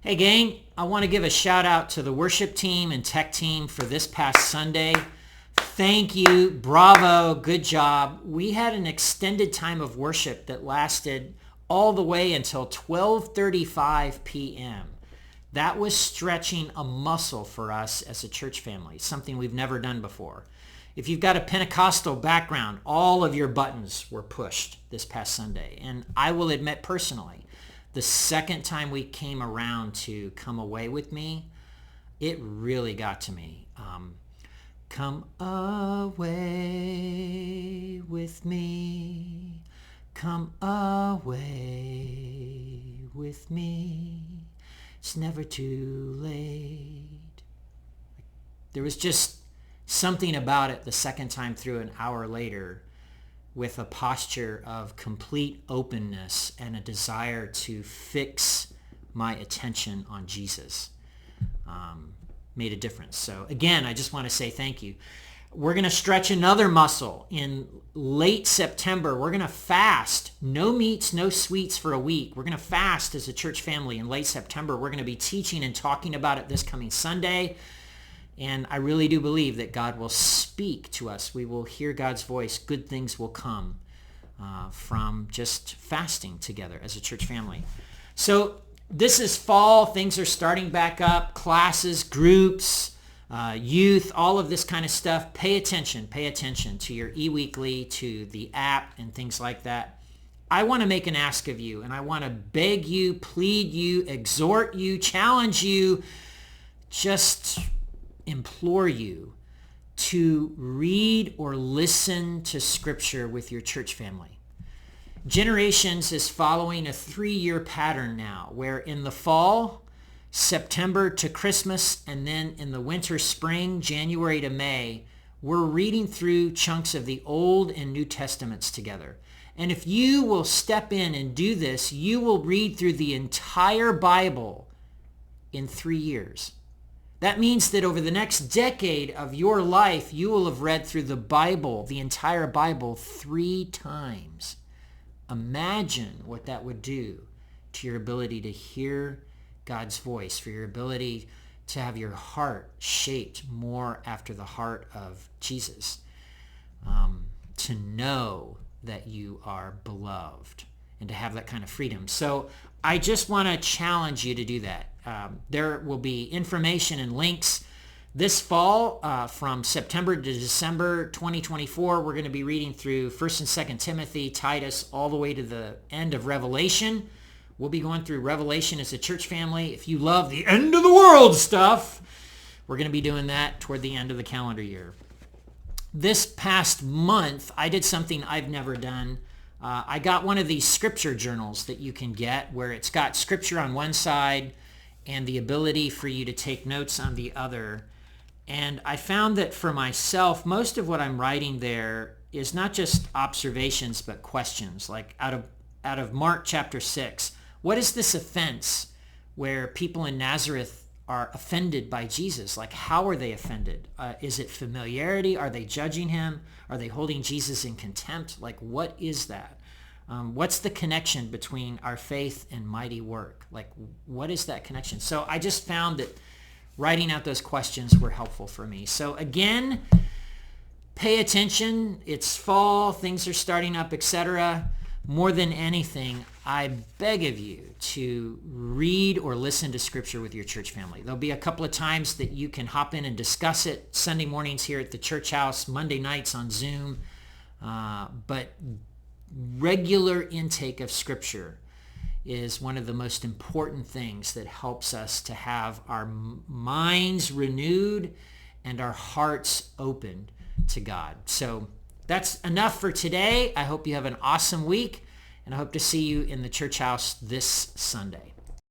Hey gang, I want to give a shout out to the worship team and tech team for this past Sunday. Thank you, bravo, good job. We had an extended time of worship that lasted all the way until 12:35 p.m. That was stretching a muscle for us as a church family, something we've never done before. If you've got a Pentecostal background, all of your buttons were pushed this past Sunday. And I will admit personally, the second time we came around to Come Away With Me, it really got to me. Come away with me, come away with me, it's never too late. There was just something about it the second time through, an hour later, with a posture of complete openness and a desire to fix my attention on Jesus. Made a difference. So again, I just want to say thank you. We're going to stretch another muscle in late September. We're going to fast. No meats, no sweets for a week. We're going to fast as a church family in late September. We're going to be teaching and talking about it this coming Sunday. And I really do believe that God will speak to us. We will hear God's voice. Good things will come from just fasting together as a church family. So this is fall. Things are starting back up. Classes, groups, youth, all of this kind of stuff. Pay attention to your e-weekly, to the app and things like that. I want to make an ask of you, and I want to beg you, plead you, exhort you, challenge you, just implore you to read or listen to Scripture with your church family. Generations is following a 3-year pattern now, where in the fall, September to Christmas, and then in the winter, spring, January to May, we're reading through chunks of the Old and New Testaments together. And if you will step in and do this, you will read through the entire Bible in 3 years. That means that over the next decade of your life, you will have read through the Bible, the entire Bible, 3 times. Imagine what that would do to your ability to hear God's voice, for your ability to have your heart shaped more after the heart of Jesus, to know that you are beloved and to have that kind of freedom. So I just want to challenge you to do that. There will be information and links this fall from September to December 2024. We're going to be reading through 1st and 2nd Timothy, Titus, all the way to the end of Revelation. We'll be going through Revelation as a church family. If you love the end of the world stuff, we're going to be doing that toward the end of the calendar year. This past month, I did something I've never done. I got one of these scripture journals that you can get where it's got scripture on one side and the ability for you to take notes on the other. And I found that for myself, most of what I'm writing there is not just observations, but questions. Like out of Mark chapter 6, what is this offense where people in Nazareth are offended by Jesus? Like, how are they offended? Is it familiarity? Are they judging him? Are they holding Jesus in contempt? Like, what is that? What's the connection between our faith and mighty work? Like, what is that connection? So I just found that writing out those questions were helpful for me. So again, pay attention. It's fall. Things are starting up, etc. More than anything, I beg of you to read or listen to Scripture with your church family. There'll be a couple of times that you can hop in and discuss it. Sunday mornings here at the church house, Monday nights on Zoom. But regular intake of Scripture is one of the most important things that helps us to have our minds renewed and our hearts opened to God. So that's enough for today. I hope you have an awesome week, and I hope to see you in the church house this Sunday.